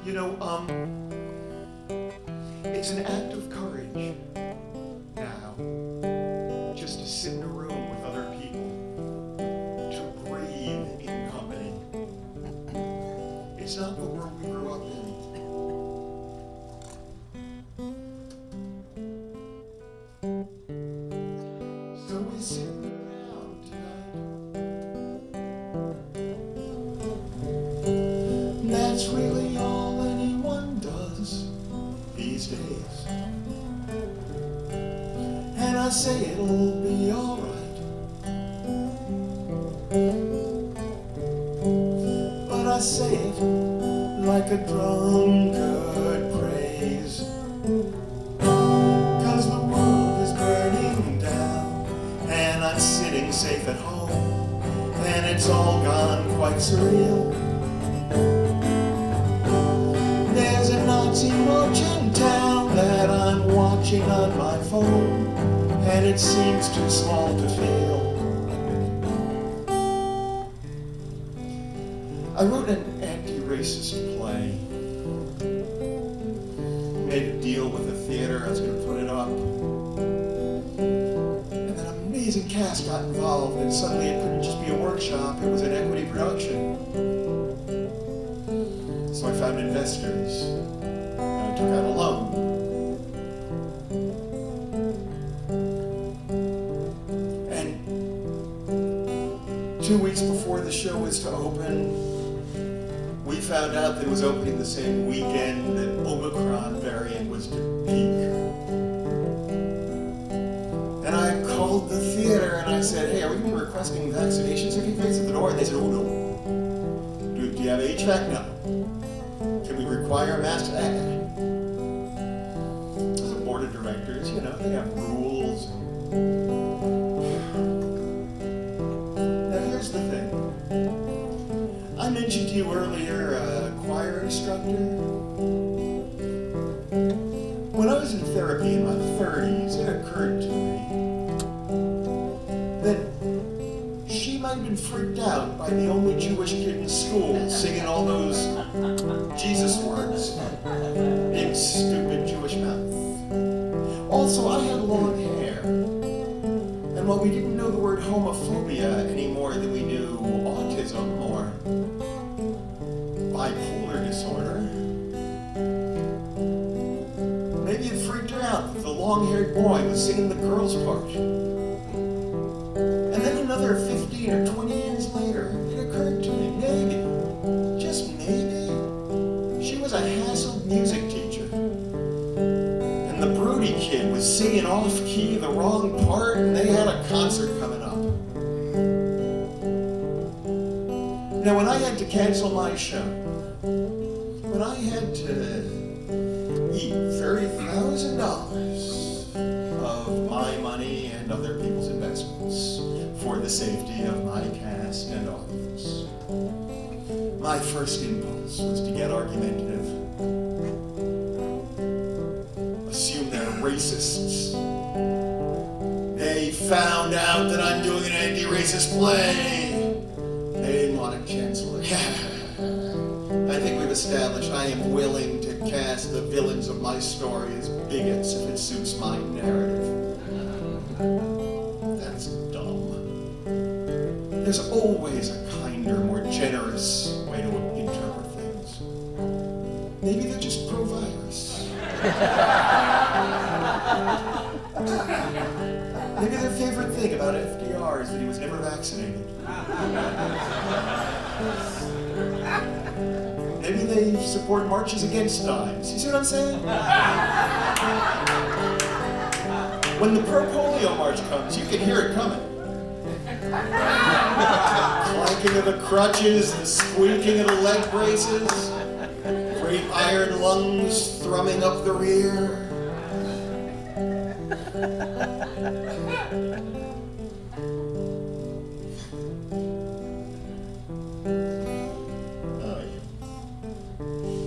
You know, it's an act of courage now just to sit in a room with other people, to breathe incompetent. It's not the world we grew up in. So we're sitting around tonight. That's really all anyone does these days. And I say it'll be alright, but I say it like a drunkard prays, 'cause the world is burning down and I'm sitting safe at home, and it's all gone quite surreal. There's a Nazi march in town that I'm watching on my phone, and it seems too small to feel. I wrote an anti-racist play. Made a deal with the theater, I was going to put it up. And then an amazing cast got involved, and suddenly it couldn't just be a workshop, it was an equity production. So I found investors, and I took out a loan. And 2 weeks before the show was to open, we found out that it was opening the same weekend that Omicron variant was to peak. And I called the theater and I said, hey, are we going to be requesting vaccination certificates at the door? And they said, oh no. Do you have HVAC? No. Can we require masks? There's a board of directors, you know, they have rules. Now here's the thing. I mentioned to you earlier a choir instructor. When I was in therapy in my 30s, it occurred to me that she might have been freaked out by the only Jewish kid in school singing all those Jesus words. Big, stupid Jewish mouth. Also, I had long hair. And while we didn't know the word homophobia any more than we knew autism or bipolar disorder, maybe it freaked her out that the long-haired boy was singing the girl's part. And then another 15 or 20 years later, it occurred to me, maybe, just maybe, she was a hassled music teacher. And the Brody kid was singing off-key the wrong part, and they had a concert coming up. Now, when I had to cancel my show, when I had to eat $30,000 of my money and other people's investments for the safety of my cast and audience, my first impulse was to get argumentative. Assume they're racists. They found out that I'm doing an anti-racist play. They didn't want to cancel it. I think we've established I am willing to cast the villains of my story as bigots if it suits my narrative. That's dumb. There's always a kinder, more generous way to interpret things. Maybe they're just pro-virus. Maybe their favorite thing about FDR is that he was never vaccinated. Maybe they support marches against knives. You see what I'm saying? When the pro-polio march comes, you can hear it coming. Clanking of the crutches, the squeaking of the leg braces, great iron lungs thrumming up the rear.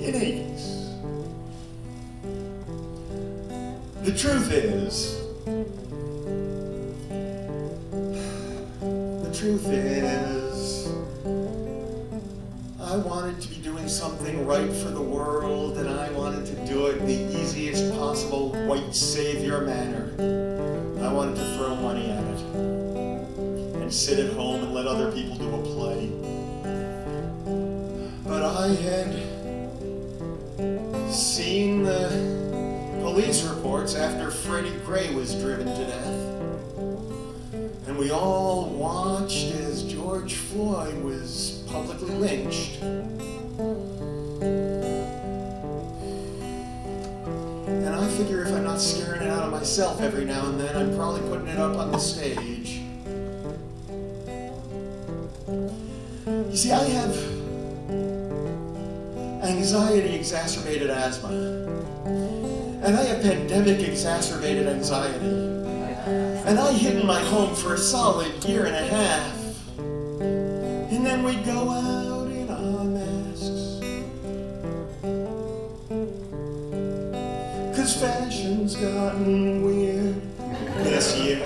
In any case, the truth is, I wanted to be doing something right for the world, and I wanted to do it in the easiest possible white savior manner. I wanted to throw money at it and sit at home and let other people do a play. But I had seen the police reports after Freddie Gray was driven to death. And we all watched as George Floyd was publicly lynched. And I figure if I'm not scaring it out of myself every now and then, I'm probably putting it up on the stage. You see, I have anxiety-exacerbated asthma. And I have pandemic-exacerbated anxiety. And I hid in my home for a solid year and a half. And then we'd go out in our masks. 'Cause fashion's gotten weird this year.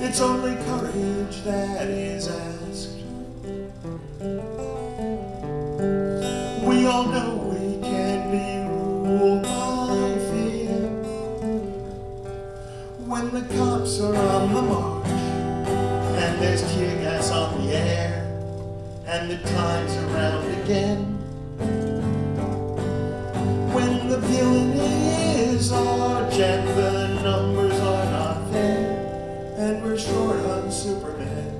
It's only courage that is asked. We all know we can't be ruled by fear. When the cops are on the march, and there's tear gas on the air, and the time's around again. When the villain is large and the numbers are not there, and we're short on Superman.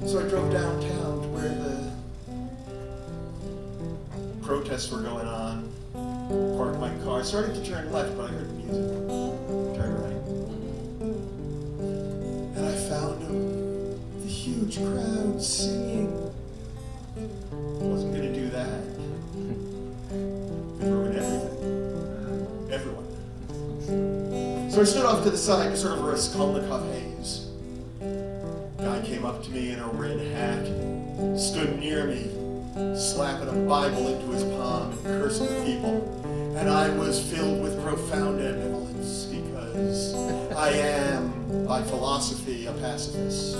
So I drove downtown to where the protests were going on, parked my car, started to turn left, but I heard the music. Turned right. And I found the huge crowd singing. I wasn't going to do that. It ruined everything. Everyone. So I stood off to the side to sort of a Raskolnikov haze. Guy came up to me in a red hat, stood near me, slapping a Bible into his palm and cursing the people. And I was filled with profound ambivalence because I am, by philosophy, a pacifist.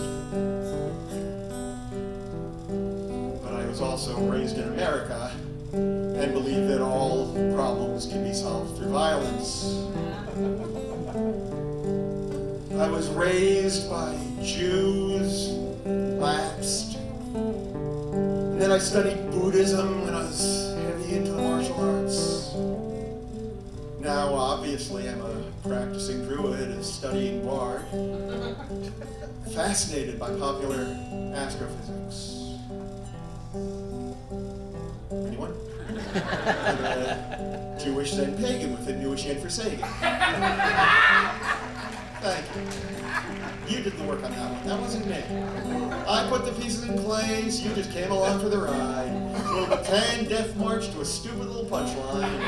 But I was also raised in America and believe that all problems can be solved through violence. I was raised by Jews, lapsed. And then I studied Buddhism when I was heavy into the martial arts. Now, obviously, I'm a practicing druid, a studying bard, fascinated by popular astrophysics. Anyone? I'm a Jewish then pagan with a newish yen for Sagan. Thank you. You did the work on that one. That wasn't me. I put the pieces in place. You just came along for the ride. A little tan death march to a stupid little punchline.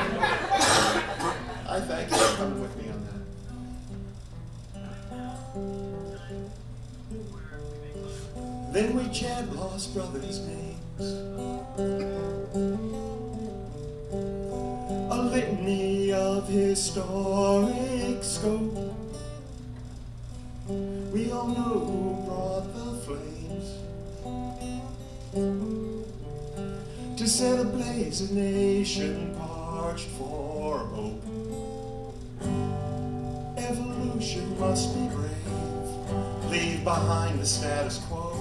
I thank you for coming with me on that. Then we chant lost brothers' names. A litany of historic scope. We all know who brought the flames to set ablaze a nation parched for hope. Evolution must be brave, leave behind the status quo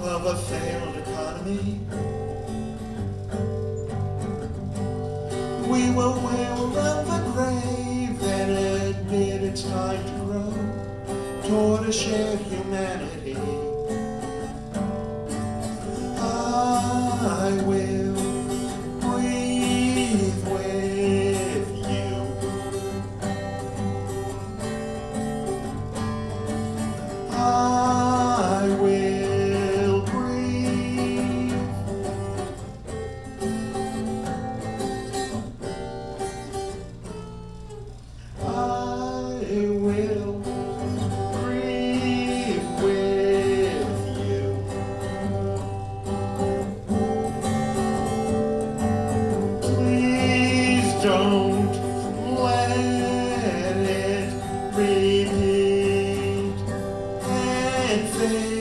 of a failed economy. We will wail around the grave, then admit it's time to grow toward a shared humanity. I will breathe with you. I will breathe. I will breathe with you. Please don't let it repeat and fade.